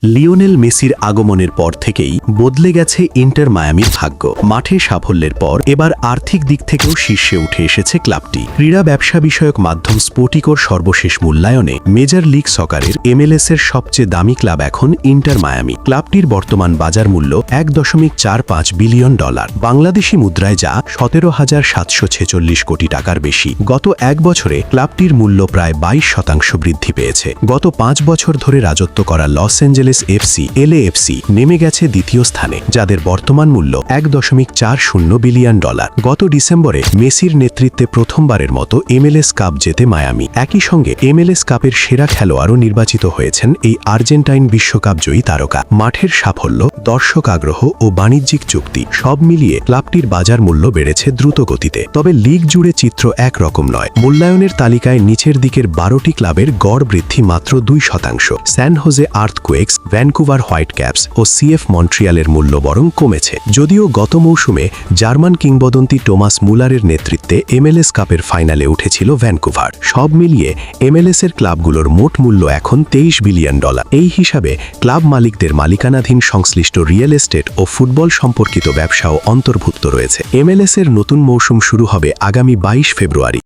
Lionel মেসির আগমনের পর থেকেই বদলে গেছে ইন্টার মায়ামির ভাগ্য। মাঠে সাফল্যের পর এবার আর্থিক দিক থেকেও শীর্ষে উঠে এসেছে ক্লাবটি। ক্রীড়া ব্যবসা বিষয়ক মাধ্যম স্পোর্টিকোর সর্বশেষ মূল্যায়নে মেজর লিগ সকারের MLS এর সবচেয়ে দামি ক্লাব এখন ইন্টার মায়ামি। ক্লাবটির বর্তমান বাজার মূল্য $1.45 বিলিয়ন, বাংলাদেশি মুদ্রায় যা 17,746 কোটি টাকার বেশি। গত এক বছরে ক্লাবটির মূল্য প্রায় 22% বৃদ্ধি পেয়েছে। গত 5 বছর ধরে রাজত্ব করা লস অ্যাঞ্জেলেস এফসি LAFC নেমে গেছে দ্বিতীয় স্থানে, যাদের বর্তমান মূল্য $1.40 বিলিয়ন। গত ডিসেম্বরে মেসির নেতৃত্বে প্রথমবারের মতো MLS কাপ জেতে মায়ামি। একই সঙ্গে MLS কাপের সেরা খেলোয়াড়ও নির্বাচিত হয়েছেন এই আর্জেন্টাইন বিশ্বকাপ জয়ী তারকা। মাঠের সাফল্য, দর্শক আগ্রহ ও বাণিজ্যিক চুক্তি সব মিলিয়ে ক্লাবটির বাজার মূল্য বেড়েছে দ্রুত গতিতে। তবে লিগ জুড়ে চিত্র একরকম নয়। মূল্যায়নের তালিকায় নিচের দিকের 12টি ক্লাবের গড় বৃদ্ধি মাত্র 2%। স্যান হোজে আর্থকোয়েকস, ভ্যানকুভার হোয়াইটক্যাপস ও CF মন্ট্রিয়ালের মূল্য বরং কমেছে। যদিও গত মৌসুমে জার্মান কিংবদন্তি টোমাস মুলারের নেতৃত্বে MLS কাপের ফাইনালে উঠেছিল ভ্যানকুভার। সব মিলিয়ে MLS এর ক্লাবগুলোর মোট মূল্য এখন $23 বিলিয়ন। এই হিসাবে ক্লাব মালিকদের মালিকানাধীন সংশ্লিষ্ট রিয়েল এস্টেট ও ফুটবল সম্পর্কিত ব্যবসাও অন্তর্ভুক্ত রয়েছে। MLS এর নতুন মৌসুম শুরু হবে আগামী 22 ফেব্রুয়ারি।